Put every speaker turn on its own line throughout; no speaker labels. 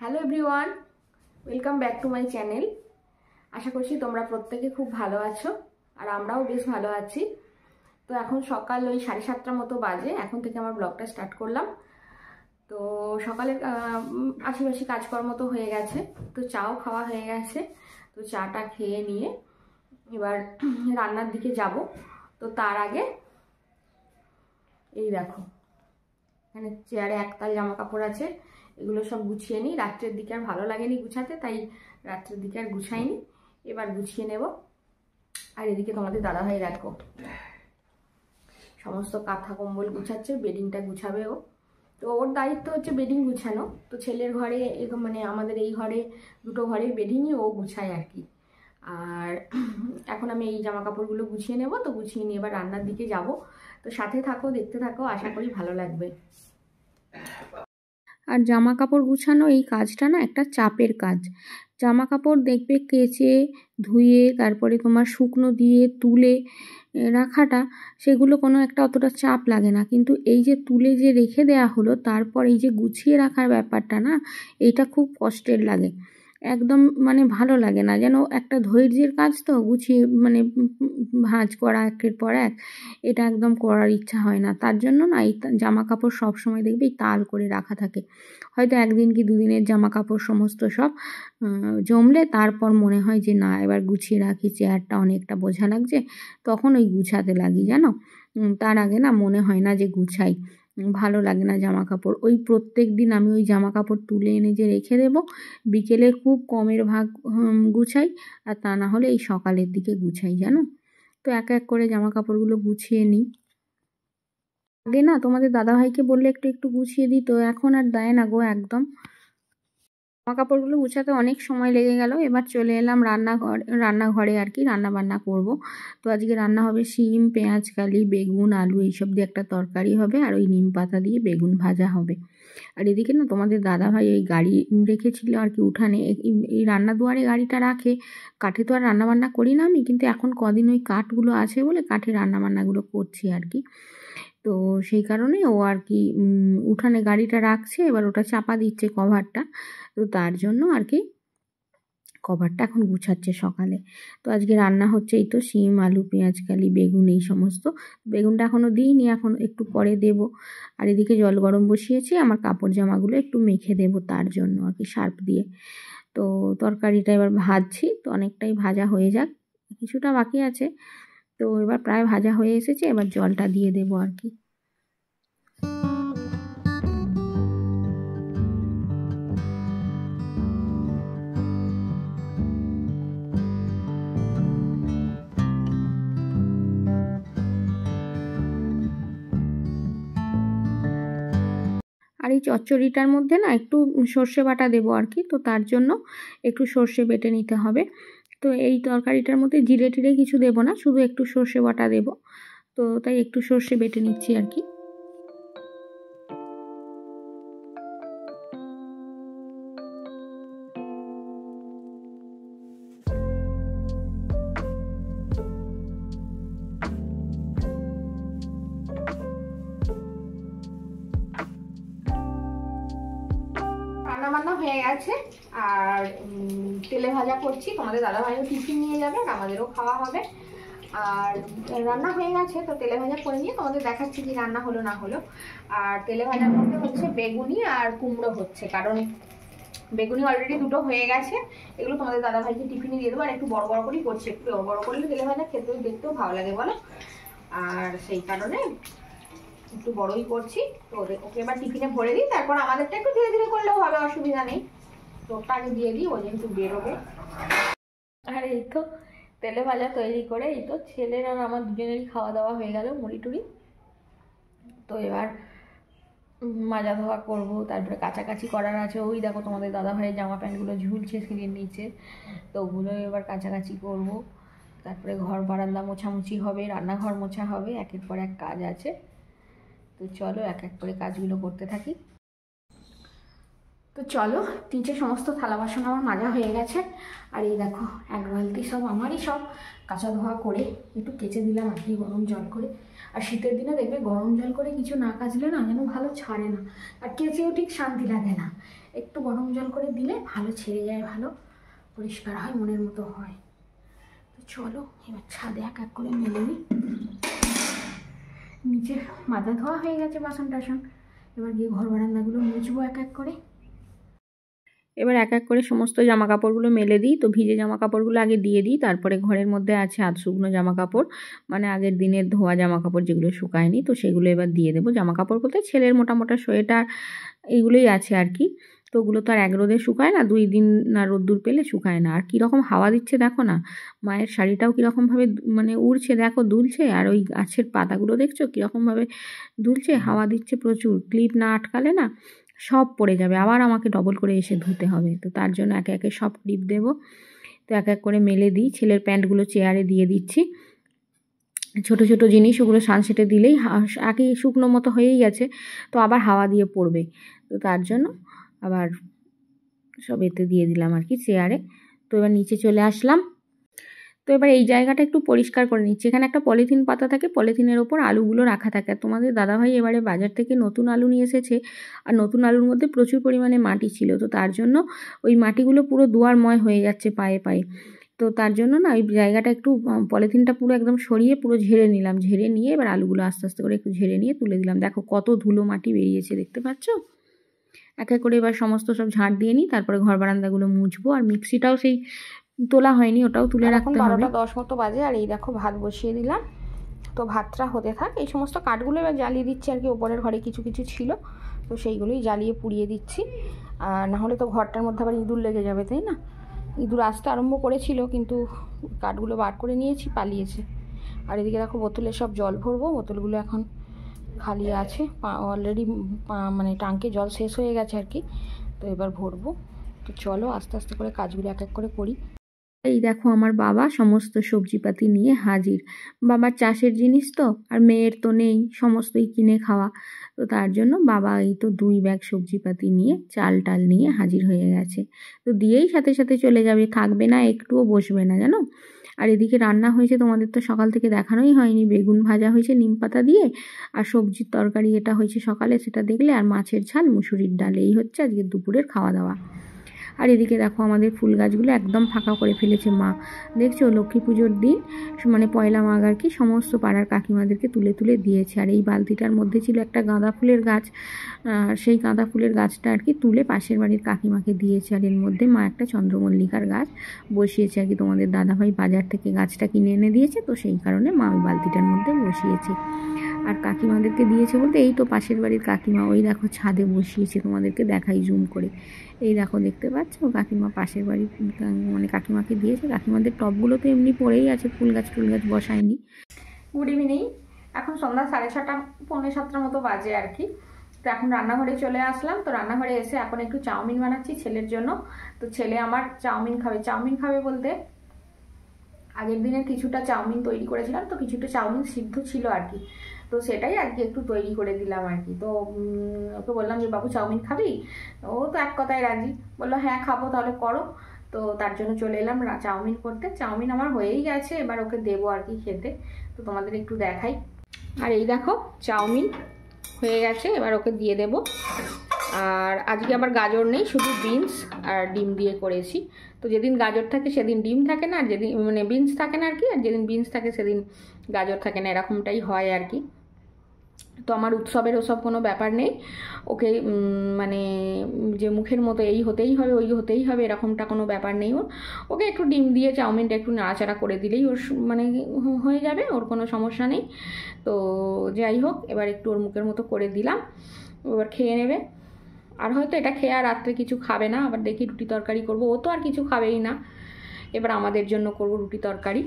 Hello everyone, welcome back to my channel. আশা করছি তোমরা প্রত্যেকে খুব ভালো আছো আর আমরাও বেশ ভালো আছি। তো এখন সকাল ওই 7:30টার মতো বাজে, এখন থেকে আমার ব্লগটা স্টার্ট করলাম। তো সকালে আশেপাশে কাজকর্ম তো হয়ে গেছে, তো চাও খাওয়া হয়ে গেছে। তো চাটা খেয়ে নিয়ে এবার রান্নার দিকে যাব। তো তার আগে এই দেখো, এখানে চেয়ারে একতাল জামা কাপড় আছে, এগুলো সব গুছিয়ে নিই। রাত্রের দিকে আর ভালো লাগেনি গুছাতে, তাই রাত্রের দিকে আর গুছাইনি, এবার গুছিয়ে নেব। আর এদিকে তোমাদের দাদাভাই দেখো সমস্ত কাঁথা কম্বল গুছাচ্ছে, বেডিংটা গুছাবে ও। তো ওর দায়িত্ব হচ্ছে বেডিং গুছানো। তো ছেলের ঘরে মানে আমাদের এই ঘরে দুটো ঘরের বেডিংই ও গুছায় আর কি। আর এখন আমি এই জামা কাপড়গুলো গুছিয়ে নেব। তো গুছিয়ে নিয়ে এবার রান্নার দিকে যাব। তো সাথে থাকো, দেখতে থাকো, আশা করি ভালো লাগবে। আর জামা কাপড় গুছানো এই কাজটা না একটা চাপের কাজ। জামা কাপড় দেখবে কেচে ধুয়ে তারপরে তোমার শুকনো দিয়ে তুলে রাখাটা, সেগুলো কোনো একটা অতটা চাপ লাগে না। কিন্তু এই যে তুলে যে রেখে দেয়া হলো, তারপর এই যে গুছিয়ে রাখার ব্যাপারটা না, এইটা খুব কষ্টের লাগে। একদম মানে ভালো লাগে না, যেন একটা ধৈর্যের কাজ। তো গুছিয়ে মানে ভাঁজ করা একের পর এক, এটা একদম করার ইচ্ছা হয় না। তার জন্য না এই জামা কাপড় সবসময় দেখবে তাল করে রাখা থাকে। হয়তো একদিন কি দুদিনের জামা কাপড় সমস্ত সব জমলে তারপর মনে হয় যে না এবার গুছিয়ে রাখি, চেয়ারটা অনেকটা বোঝা লাগছে, তখন ওই গুছাতে লাগি জানো। তার আগে না মনে হয় না যে গুছাই, ভালো লাগে না জামা কাপড়। ওই প্রত্যেক দিন আমি ওই জামা কাপড় তুলে এনে যে রেখে দেবো, বিকেলে খুব কমের ভাগ গুছাই, আর তা না হলে এই সকালের দিকে গুছাই জানো। তো এক এক করে জামা কাপড়গুলো গুছিয়ে নিই। আগে না তোমাদের দাদাভাইকে বললে একটু একটু গুছিয়ে দিত, এখন আর দেয় না গো একদম। জামা কাপড়গুলো গুছাতে অনেক সময় লেগে গেল। এবার চলে এলাম রান্নাঘরে আর কি, রান্না বান্না করব। তো আজকে রান্না হবে শিম, পেঁয়াজ কালি, বেগুন, আলু এইসব দিয়ে একটা তরকারি হবে, আর ওই নিম পাতা দিয়ে বেগুন ভাজা হবে। আর এদিকে না তোমাদের দাদাভাই ওই গাড়ি রেখেছিল আর কি উঠানে, এই রান্না দুয়ারে গাড়িটা রাখে। কাঠে তো আর রান্নাবান্না করি না আমি, কিন্তু এখন কদিন ওই কাঠগুলো আছে বলে কাঠে রান্নাবান্নাগুলো করছি আর কি। তো সেই কারণে ও আর কি উঠানে গাড়িটা রাখছে, এবার ওটা চাপা দিচ্ছে কভারটা। তো তার জন্য আর কি কভারটা এখন গুছাচ্ছে সকালে। তো আজকে রান্না হচ্ছে এই তো শিম, আলু, পেঁয়াজ কালি, বেগুন এই সমস্ত। বেগুনটা এখনও দিইনি, এখন একটু পরে দেব। আর এদিকে জল গরম বসিয়েছি, আমার কাপড় জামাগুলো একটু মেখে দেব তার জন্য আর কি, সার্ফ দিয়ে। তো তরকারিটা এবার ভাজছি, তো অনেকটাই ভাজা হয়ে যাক, কিছুটা বাকি আছে। তো এবার প্রায় ভাজা হয়ে এসেছে, এবার জলটা দিয়ে দেবো আর কি। আর এই চচ্চড়িটার মধ্যে না একটু সর্ষে বাটা দেবো আর কি, তো তার জন্য একটু সর্ষে বেটে নিতে হবে। তো এই তরকারিটার মধ্যে জিরে টিরে কিছু দেবো না, শুধু একটু সর্ষে বাটা দেবো। তো তাই একটু সর্ষে বেটে নিচ্ছি আর কি। রান্নাবান্না হয়ে গেছে, আর তেলে ভাজা করছি। তোমাদের দাদাভাইও টিফিন নিয়ে যাবে আর আমাদেরও খাওয়া হবে। আর রান্না হয়ে গেছে, তো তেলে ভাজা করে নিয়ে তোমাদের দেখাচ্ছি কি রান্না হলো না হলো। আর তেলে ভাজার মধ্যে হচ্ছে বেগুনি আর কুমড়ো হচ্ছে, কারণ বেগুনি অলরেডি দুটো হয়ে গেছে। এগুলো তোমাদের দাদাভাইকে টিফিনে দিয়ে দেবো। আর একটু বড় বড় করেই করছি, একটু বড় বড় করলে তেলে ভাজা খেতেও দেখতেও ভালো লাগে বলো। আর সেই কারণে একটু বড়ই করছি। তো ওকে এবার টিফিনে ভরে দিই, তারপর আমাদেরটা একটু ধীরে ধীরে করলেও হবে, অসুবিধা নেই। তো ওটা আগে দিয়ে দিই, ও যেহেতু বেরোবে। আর এই তো তেলে ভাজা তৈরি করে এই তো ছেলের আর আমার দুজনেরই খাওয়া দাওয়া হয়ে গেল, মুড়ি টুড়ি। তো এবার মাজা ধোয়া করবো, তারপরে কাচাকাচি করার আছে। ওই দেখো তোমাদের দাদাভাইয়ের জামা প্যান্টগুলো ঝুলছে সিঁড়ির নিচে, তো ওগুলো এবার কাচাকাচি করব। তারপরে ঘর বারান্দা মোছামুছি হবে, রান্নাঘর মোছা হবে, একের পর এক কাজ আছে। তো চলো এক এক করে কাজগুলো করতে থাকি। তো চলো, নিচে সমস্ত থালা বাসন আমার মাজা হয়ে গেছে। আর এই দেখো এক বালতি সব আমারই সব কাঁচা ধোয়া করে একটু কেচে দিলাম আর কি গরম জল করে। আর শীতের দিনে দেখবে গরম জল করে কিছু না কাচলে না যেন ভালো ছাড়ে না, আর কেচেও ঠিক শান্তি লাগে না। একটু গরম জল করে দিলে ভালো ছেড়ে যায়, ভালো পরিষ্কার হয়, মনের মতো হয়। তো চলো এবার ছাদে এক এক করে মেলে নিই। নিচে মাজা ধোয়া হয়ে গেছে বাসন টাসন, এবার গিয়ে ঘর বারান্দাগুলো মুছবো এক এক করে। এবার এক এক করে সমস্ত জামা কাপড়গুলো মেলে দিই। তো ভিজে জামা কাপড়গুলো আগে দিয়ে দিই, তারপরে ঘরের মধ্যে আছে আধ শুকনো জামা কাপড়, মানে আগের দিনের ধোয়া জামা কাপড় যেগুলো শুকায়নি, তো সেগুলো এবার দিয়ে দেবো। জামা কাপড় বলতে ছেলের মোটা মোটা সোয়েটার এইগুলোই আছে আর কি। তো ওগুলো তো আর এক রোদে শুকায় না, 2 দিন না রোদ্দুর পেলে শুকায় না। আর কীরকম হাওয়া দিচ্ছে দেখো না, মায়ের শাড়িটাও কীরকমভাবে মানে উড়ছে দেখো, দুলছে। আর ওই গাছের পাতাগুলো দেখছো কীরকমভাবে দুলছে, হাওয়া দিচ্ছে প্রচুর। ক্লিপ না আটকালে না সব পড়ে যাবে, আবার আমাকে ডবল করে এসে ধুতে হবে। তো তার জন্য একে একে সব ক্লিপ দেবো। তো এক এক করে মেলে দিই। ছেলের প্যান্টগুলো চেয়ারে দিয়ে দিচ্ছি। ছোট ছোট জিনিস ওগুলো সানসেটে দিলেই আগে শুকনো মতো হয়েই গেছে, তো আবার হাওয়া দিয়ে পড়বে। তো তার জন্য আবার সব এতে দিয়ে দিলাম আর কি চেয়ারে। তো এবার নিচে চলে আসলাম। তো এবার এই জায়গাটা একটু পরিষ্কার করে নিচ্ছি। এখানে একটা পলিথিন পাতা থাকে, পলিথিনের ওপর আলুগুলো রাখা থাকে। আর তোমাদের দাদাভাই এবারে বাজার থেকে নতুন আলু নিয়ে এসেছে, আর নতুন আলুর মধ্যে প্রচুর পরিমাণে মাটি ছিল। তো তার জন্য ওই মাটিগুলো পুরো দুয়ারময় হয়ে যাচ্ছে পায়ে পায়ে। তো তার জন্য না ওই জায়গাটা একটু পলিথিনটা পুরো একদম সরিয়ে পুরো ঝেড়ে নিলাম। ঝেড়ে নিয়ে এবার আলুগুলো আস্তে আস্তে করে একটু ঝেড়ে নিয়ে তুলে দিলাম। দেখো কত ধুলো মাটি বেরিয়েছে, দেখতে পাচ্ছ? এক এক করে এবার সমস্ত সব ঝাঁট দিয়ে নিই, তারপরে ঘর বারান্দাগুলো মুছবো। আর মিক্সিটাও সেই তোলা হয়নি, ওটাও তুলে রাখতে হবে। 12টা 10 মতো বাজে, আর এই দেখো ভাত বসিয়ে দিলাম। তো ভাতটা হতে থাক। এই সমস্ত কাঠগুলো এবার জ্বালিয়ে দিচ্ছি আর কি, ওপরের ঘরে কিছু কিছু ছিল, তো সেইগুলোই জ্বালিয়ে পুড়িয়ে দিচ্ছি। আর নাহলে তো ঘরটার মধ্যে আবার ইঁদুর লেগে যাবে, তাই না? ইঁদুর আসতে আরম্ভ করেছিল, কিন্তু কাঠগুলো বার করে নিয়েছি, পালিয়েছে। আর এদিকে দেখো বোতলে সব জল ভরবো। বোতলগুলো এখন খালি আছে, অলরেডি মানে টাঙ্কে জল শেষ হয়ে গেছে আর কি। তো এবার ভরবো। তো চলো আস্তে আস্তে করে কাজগুলো এক এক করে করি। এই দেখো আমার বাবা সমস্ত সবজিপাতি নিয়ে হাজির। বাবার চাষের জিনিস তো, আর মেয়ের তো নেই, সমস্তই কিনে খাওয়া। তো তার জন্য বাবা এই তো 2 ব্যাগ সবজিপাতি নিয়ে চাল টাল নিয়ে হাজির হয়ে গেছে। তো দিয়েই সাথে সাথে চলে যাবে, থাকবে না, একটুও বসবে না, জানো। আর এদিকে রান্না হয়েছে, তোমাদের তো সকাল থেকে দেখানোই হয়নি। বেগুন ভাজা হয়েছে নিম পাতা দিয়ে, আর সবজির তরকারি এটা হয়েছে সকালে, সেটা দেখলে। আর মাছের ঝাল, মুসুরির ডাল, এই হচ্ছে আজকে দুপুরের খাওয়া দাওয়া। আর এদিকে দেখো আমাদের ফুল গাছগুলো একদম ফাঁকা করে ফেলেছে মা। দেখছো, লক্ষ্মী পুজোর দিন মানে পয়লা মাঘ আর কি, সমস্ত পাড়ার কাকিমাদেরকে তুলে তুলে দিয়েছে। আর এই বালতিটার মধ্যে ছিল একটা গাঁদা ফুলের গাছ, সেই গাঁদা ফুলের গাছটা আর কি তুলে পাশের বাড়ির কাকিমাকে দিয়েছে। আর এর মধ্যে মা একটা চন্দ্রমল্লিকার গাছ বসিয়েছে আর কি, তোমাদের দাদাভাই বাজার থেকে গাছটা কিনে এনে দিয়েছে, তো সেই কারণে মা ওই বালতিটার মধ্যে বসিয়েছে। আর কাকিমাদেরকে দিয়েছে বলতে এই তো পাশের বাড়ির কাকিমা, ওই দেখো ছাদে বসিয়েছে, তোমাদেরকে দেখাই জুম করে। এই দেখো দেখতে পাচ্ছ, কাকিমা পাশের বাড়ির মানে কাকিমাকে দিয়েছে। কাকিমাদের টবগুলো তো এমনি পড়েই আছে, ফুল গাছ টুল গাছ বসায়নি। Good evening. এখন সন্ধ্যা 6:30 পৌনে 7টার মতো বাজে আর কি। তো এখন রান্নাঘরে চলে আসলাম। তো রান্নাঘরে এসে এখন একটু চাউমিন বানাচ্ছি ছেলের জন্য। তো ছেলে আমার চাউমিন খাবে। চাউমিন খাবে বলতে আগের দিনের কিছুটা চাউমিন তৈরি করেছিলাম, তো কিছুটা চাউমিন সিদ্ধ ছিল আর কি, তো সেটাই আর কি একটু তৈরি করে দিলাম আর কি। তো ওকে বললাম যে বাবু চাউমিন খাবি? ও তো এক কথায় রাজি, বললো হ্যাঁ খাবো, তাহলে করো। তো তার জন্য চলে এলাম চাউমিন করতে। চাউমিন আমার হয়েই গেছে, এবার ওকে দেবো আর কি খেতে। তো তোমাদের একটু দেখাই। আর এই দেখো চাউমিন হয়ে গেছে, এবার ওকে দিয়ে দেবো। আর আজকে আবার গাজর নেই, শুধু বিনস আর ডিম দিয়ে করেছি। তো যেদিন গাজর থাকে সেদিন ডিম থাকে না, আর যেদিন মানে বিনস থাকে না আর কি, আর যেদিন বিনস থাকে সেদিন গাজর থাকে না, এরকমটাই হয় আর কি। তো আমার উৎসবের ওসব কোনো ব্যাপার নেই। ওকে মানে যে মুখের মতো এই হতেই হবে ওই হতেই হবে এরকমটা কোনো ব্যাপার নেই ওর। ওকে একটু ডিম দিয়ে চাউমিনটা একটু নাড়াচাড়া করে দিলেই ওর মানে হয়ে যাবে, ওর কোনো সমস্যা নেই। তো যাই হোক, এবার একটু ওর মুখের মতো করে দিলাম, এবার খেয়ে নেবে। আর হয়তো এটা খেয়ে আর রাত্রে কিছু খাবে না, আবার দেখি রুটি তরকারি করব। ও তো আর কিছু খাবেই না, এবার আমাদের জন্য করব রুটি তরকারি।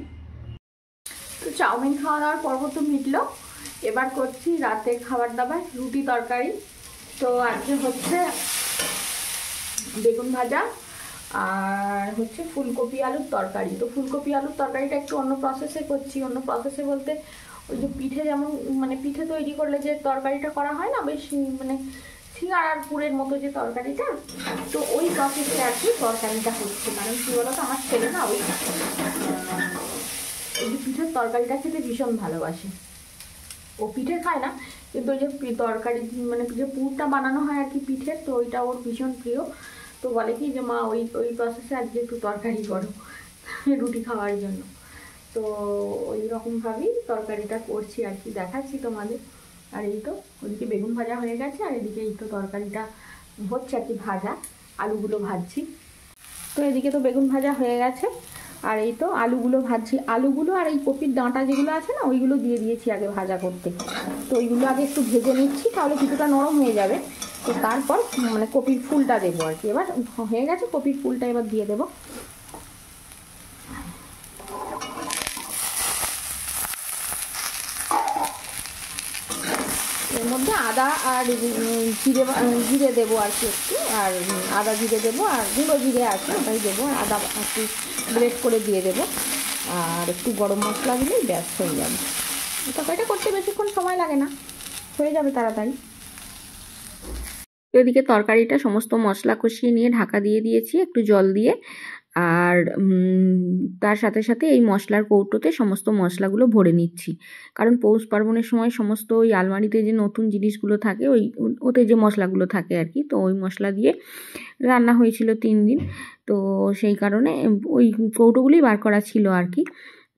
তো চাউমিন খাওয়া দাওয়ার পর্ব তো মিটলো, এবার করছি রাতের খাবার দাবার, রুটি তরকারি। তো আজকে হচ্ছে বেগুন ভাজা আর হচ্ছে ফুলকপি আলুর তরকারি। তো ফুলকপি আলুর তরকারিটা একটু অন্য প্রসেসে করছি। অন্য প্রসেসে বলতে ওই যে পিঠে, যেমন মানে পিঠে তৈরি করলে যে তরকারিটা করা হয় না, বেশ মানে সিঙ্গাড়ার পুরের মতো যে তরকারিটা, তো ওই প্রসেসে আর কি তরকারিটা হচ্ছে। কারণ কী বলো তো, আমার ছেলে না ওই পিঠের তরকারিটা খেতে ভীষণ ভালোবাসে। ও পিঠে খায় না, কিন্তু ওই যে তরকারি মানে যে পুরটা বানানো হয় আর কি পিঠের, তো ওইটা ওর ভীষণ প্রিয়। তো বলে কি যে মা ওই ওই প্রসেসে আজকে একটু তরকারি করো রুটি খাওয়ার জন্য। তো ওই রকমভাবেই তরকারিটা করছি আর কি, দেখাচ্ছি তোমাদের। আর এই তো ওদিকে বেগুন ভাজা হয়ে গেছে, আর এদিকে এই তো তরকারিটা হচ্ছে আর কি ভাজা, আলুগুলো ভাজছি। তো এদিকে তো বেগুন ভাজা হয়ে গেছে, আর এই তো আলুগুলো ভাজছি। আলুগুলো আর এই কপির ডাঁটা যেগুলো আছে না, ওইগুলো দিয়ে দিয়েছি আগে ভাজা করতে। তো ওইগুলো আগে একটু ভেজে নিচ্ছি, তাহলে কিছুটা নরম হয়ে যাবে। তো তারপর মানে কপির ফুলটা দেবো আর কি। এবার হয়ে গেছে, কপির ফুলটা এবার দিয়ে দেবো। এর মধ্যে আদা আর জিরে দেবো আর কি একটু, আর আদা জিরে দেবো, আর গুঁড়ো জিরে আছে ওটাই দেবো, আদা একটু গ্রেট করে দিয়ে দেবো, আর একটু গরম মশলা দিলেই ব্যাস হয়ে যাবে। তরকারিটা করতে বেশিক্ষণ সময় লাগে না, হয়ে যাবে তাড়াতাড়ি। এদিকে তরকারিটা সমস্ত মশলা কষিয়ে নিয়ে ঢাকা দিয়ে দিয়েছি একটু জল দিয়ে, আর তার সাথে সাথে এই মশলার কৌটোতে সমস্ত মশলাগুলো ভরে নিচ্ছি। কারণ পৌষ পার্বণের সময় সমস্ত ওই আলমারিতে যে নতুন জিনিসগুলো থাকে, ওতে যে মশলাগুলো থাকে আর কি, তো ওই মশলা দিয়ে রান্না হয়েছিল 3 দিন। তো সেই কারণে ওই কৌটোগুলোই বার করা ছিল আর কি।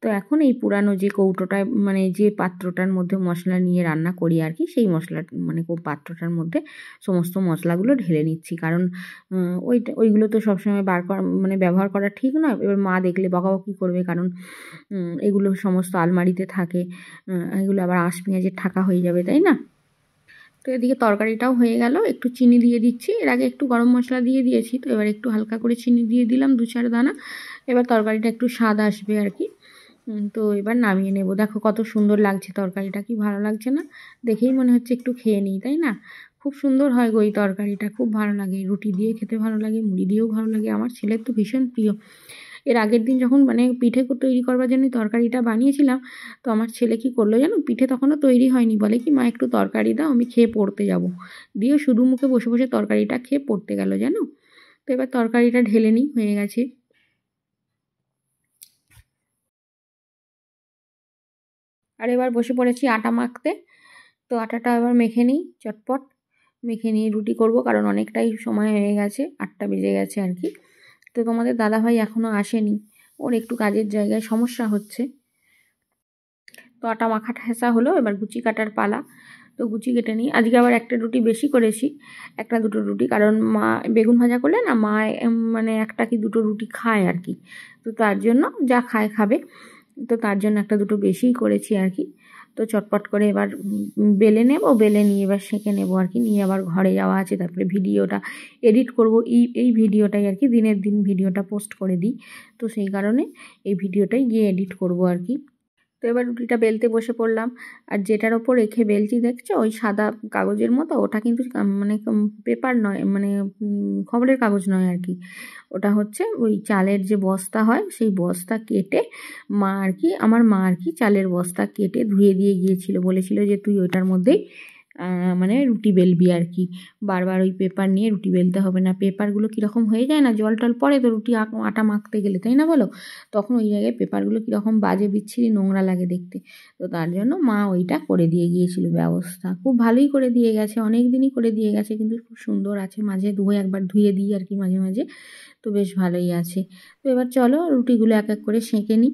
তো এখন এই পুরানো যে কৌটোটায় মানে যে পাত্রটার মধ্যে মশলা নিয়ে রান্না করি আর কি, সেই মশলা মানে পাত্রটার মধ্যে সমস্ত মশলাগুলো ঢেলে নিচ্ছি। কারণ ওইগুলো তো সবসময় বার করা মানে ব্যবহার করা ঠিক নয়। এবার মা দেখলে বকাবকি করবে, কারণ এগুলো সমস্ত আলমারিতে থাকে, এগুলো আবার আঁশ পেঁয়াজের ঠাকা হয়ে যাবে, তাই না? তো এদিকে তরকারিটাও হয়ে গেল, একটু চিনি দিয়ে দিচ্ছি। এর আগে একটু গরম মশলা দিয়ে দিয়েছি, তো এবার একটু হালকা করে চিনি দিয়ে দিলাম 2-4 দানা। এবার তরকারিটা একটু স্বাদ আসবে আর কি। তো এবার নামিয়ে নেব। দেখো কত সুন্দর লাগছে তরকারিটা, কি ভালো লাগছে না? দেখেই মনে হচ্ছে একটু খেয়ে নিই, তাই না? খুব সুন্দর হয় গো এই তরকারিটা, খুব ভালো লাগে। রুটি দিয়ে খেতে ভালো লাগে, মুড়ি দিয়েও ভালো লাগে। আমার ছেলের তো ভীষণ প্রিয়। এর আগের দিন যখন মানে পিঠে তৈরি করবার জন্য তরকারিটা বানিয়েছিলাম, তো আমার ছেলে কী করলো জানো, পিঠে তখনও তৈরি হয়নি, বলে কি মা একটু তরকারি দাও, আমি খেয়ে পড়তে যাব। দিয়ে শুধু মুখে বসে বসে তরকারিটা খেয়ে পড়তে গেল জানো। তো এবার তরকারিটা ঢেলে নিই, হয়ে গেছে। আর এবার বসে পড়েছি আটা মাখতে। তো আটাটা এবার মেখে নিই চটপট, মেখে নিয়ে রুটি করব, কারণ অনেকটাই সময় হয়ে গেছে, 8টা বেজে গেছে আর কি। তো তোমাদের দাদাভাই এখনও আসেনি, ওর একটু কাজের জায়গায় সমস্যা হচ্ছে। তো আটা মাখা ঠেসা হলো, এবার গুচি কাটার পালা। তো গুচি কেটে নিই। আজকে আবার একটা রুটি বেশি করেছি, 1-2 রুটি, কারণ মা বেগুন ভাজা করলে না মা মানে 1 কি 2 রুটি খায় আর কি। তো তার জন্য যা খায় খাবে, তো তার জন্য 1-2 বেশিই করেছি আর কি। তো চটপট করে এবার বেলে নেব, বেলে নিয়ে এবার সেঁকে নেব আর কি। নিয়ে আবার ঘরে যাওয়া আছে, তারপরে ভিডিওটা এডিট করব। এই ভিডিওটাই আর কি দিনের দিন ভিডিওটা পোস্ট করে দিই, তো সেই কারণে এই ভিডিওটাই গিয়ে এডিট করব আর কি। তো এবার রুটিটা বেলতে বসে পড়লাম। আর যেটার ওপর রেখে বেলছি দেখছো, ওই সাদা কাগজের মতো, ওটা কিন্তু মানে পেপার নয়, মানে খবরের কাগজ নয় আর কি। ওটা হচ্ছে ওই চালের যে বস্তা হয়, সেই বস্তা কেটে মা আর কি, আমার মা আর কি চালের বস্তা কেটে ধুয়ে দিয়ে গিয়েছিল, বলেছিল যে তুই ওইটার মধ্যেই মানে রুটি বেলবি আর কি। বারবার ওই পেপার নিয়ে রুটি বেলতে হবে না। পেপারগুলো কীরকম হয়ে যায় না, জল টল পড়ে তো রুটি আটা মাখতে গেলে, তাই না বলো? তখন ওই জায়গায় পেপারগুলো কীরকম বাজে বিচ্ছিরি নোংরা লাগে দেখতে। তো তার জন্য মা ওইটা করে দিয়ে গিয়েছিল ব্যবস্থা, খুব ভালোই করে দিয়ে গেছে, অনেক দিনই করে দিয়ে গেছে, কিন্তু খুব সুন্দর আছে। মাঝে একবার ধুয়ে দিই আর কি মাঝে মাঝে, তো বেশ ভালোই আছে। তো এবার চলো রুটিগুলো এক এক করে সেঁকে নিই।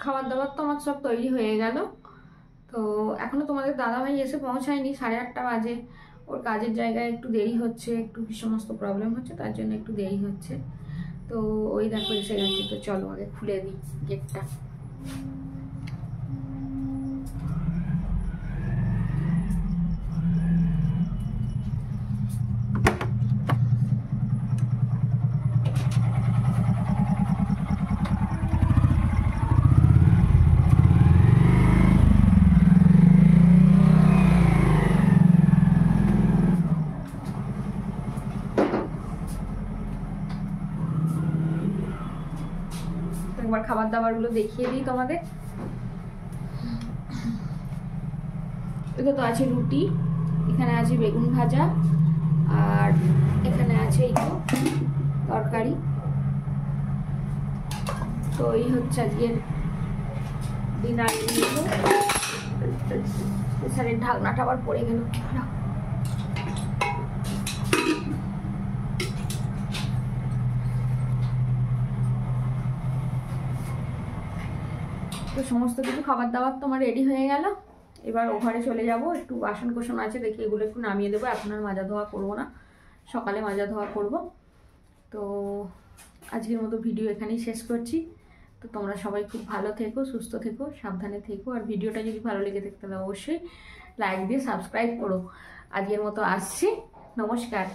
খাবার দাবার তো আমার সব তৈরি হয়ে গেল। তো এখনও তোমাদের দাদাভাই এসে পৌঁছায়নি, 8:30 বাজে। ওর কাজের জায়গায় একটু দেরি হচ্ছে, একটু সমস্ত প্রবলেম হচ্ছে, তার জন্য একটু দেরি হচ্ছে। তো ওই দেখো এসে গেছে। তো চলো আগে খুলে দিই গেটটা। একবার খাবার দাবারগুলো দেখিয়ে দিই তোমাদের। এটা তো আছে রুটি, এখানে আছে বেগুন ভাজা, আর এখানে আছে এই তো তরকারি। তো এই হচ্ছে আজকের ডিনার। প্রেসারের ঢাকনাটা আবার পড়ে গেল। তো সমস্ত কিছু খাবার দাবার তোমার রেডি হয়ে গেল। এবার ও ঘরে চলে যাব, একটু বাসন কোসন আছে দেখি এগুলো একটু নামিয়ে দেবো। এখন আর মাজা ধোয়া করবো না, সকালে মাজা ধোয়া করব। তো আজকের মতো ভিডিও এখানেই শেষ করছি। তো তোমরা সবাই খুব ভালো থেকো, সুস্থ থেকো, সাবধানে থেকো। আর ভিডিওটা যদি ভালো লেগে থাকে তাহলে অবশ্যই লাইক দিয়ে সাবস্ক্রাইব করো। আজকের মতো আসছি, নমস্কার।